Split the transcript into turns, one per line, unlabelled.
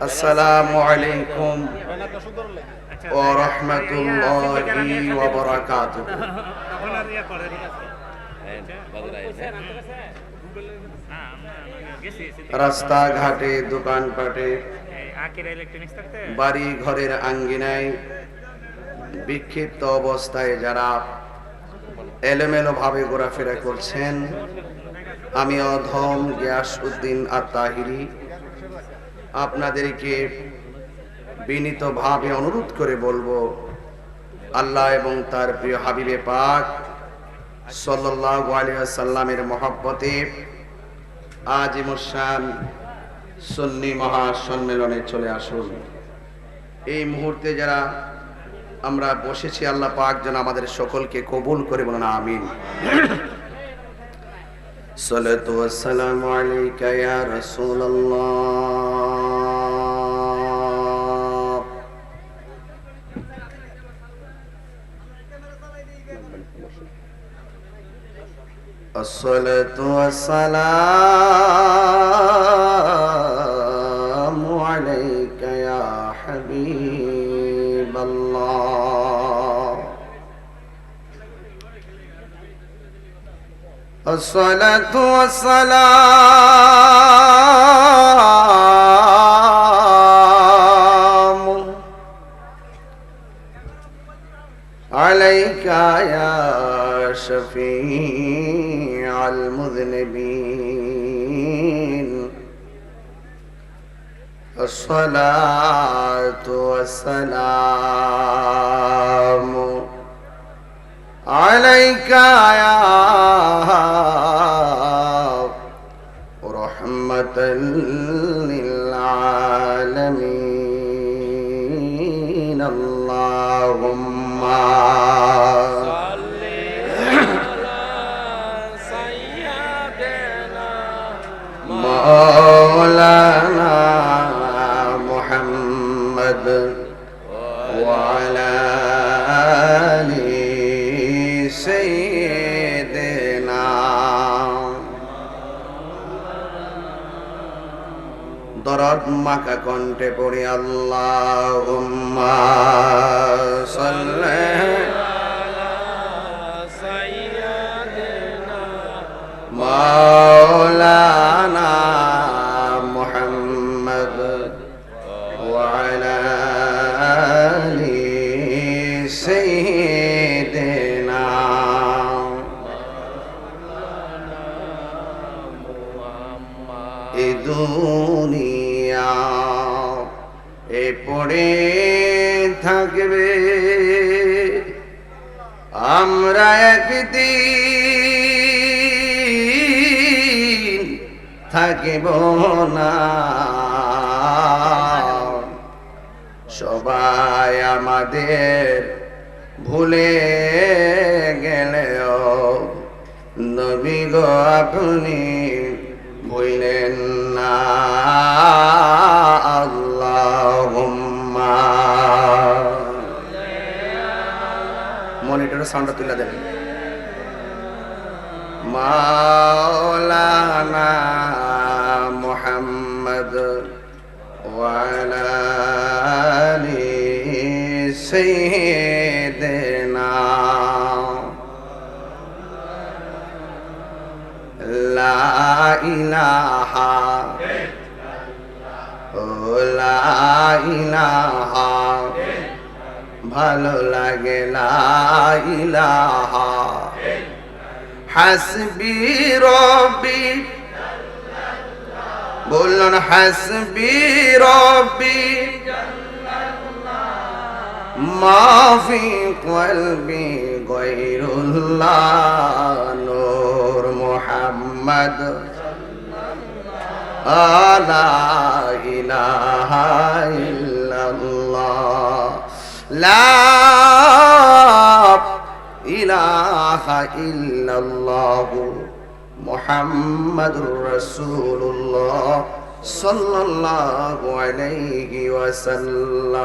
আসসালামু আলাইকুম ওয়া রাহমাতুল্লাহি ওয়া বারাকাতুহু। রাস্তাঘাটে, দোকানপাটে, বাড়ি ঘরের আঙ্গিনায় বিক্ষিপ্ত অবস্থায় যারা এলোমেলো ভাবে ঘোরাফেরা করছেন, আমি অধম গিয়াসউদ্দিন আত-তাহিরি আপনাদেরকে বিনীতভাবে অনুরোধ করে বলবো, আল্লাহ এবং তার প্রিয় হাবিবে পাক সাল্লাল্লাহু আলাইহি ওয়াসাল্লামের মহব্বতে আজিমুশান সুন্নি মহাসম্মেলনে চলে আসুন। এই মুহূর্তে যারা আমরা বসেছি, আল্লাহ পাক যেন আমাদের সকলকে কবুল করে, বলুন আমিন। সালাতু ওয়াসসালামু আলাইকা ইয়া রাসূলুল্লাহ। আসসালাতু ওয়াসসালামু আলাইকা ইয়া হাবিবাল্লাহ। আসসালাতু ওয়াসসালামু আলাইকা ইয়া শাফিআল মুযনিবিন। আসসালাতু ওয়াসসালামু আলাইকা ইয়া রাহমাতাল লিল আলামিন। আল্লাহুম্মা সাল্লি আলা সাইয়্যিদিনা মাওলানা মুহাম্মদ ওয়া আলা আলি সাইয়্যিদিনা। দরদ মাকা কণ্ঠে পড়ি, আল্লাহুম্মা সাল্লি আলা সাইয়্যিদিনা মাওলানা মুহাম্মদ ওয়া আলা আলি সাইয়্যিদিনা। এই দুনিয়া এ পড়ে থাকবে, আমরা একদিন থাকিব না। সবাই আমাদের ভুলে গেলেও নবী গো আপনি ভুলেন না। আল্লাহুম্মা মনিটরের সাউন্ডটা তুলে দেন। মাওলানা মুহাম্মদ ওয়া আলা আলি সাইয়্যিদিনা। লা ইলাহা লা ইলাহা ভালো লাগে, লা ইলাহা হাসবি রব্বি, বলুন হাসবি রব্বি মা ফি কলবি গায়রুল্লাহ। নূর মুহাম্মদ লা ইলাহা ইল্লাল্লাহ, লা ইলাহা ইল্লাল্লাহ মুহাম্মাদুর রাসূলুল্লাহ সাল্লাল্লাহু আলাইহি ওয়াসাল্লাম।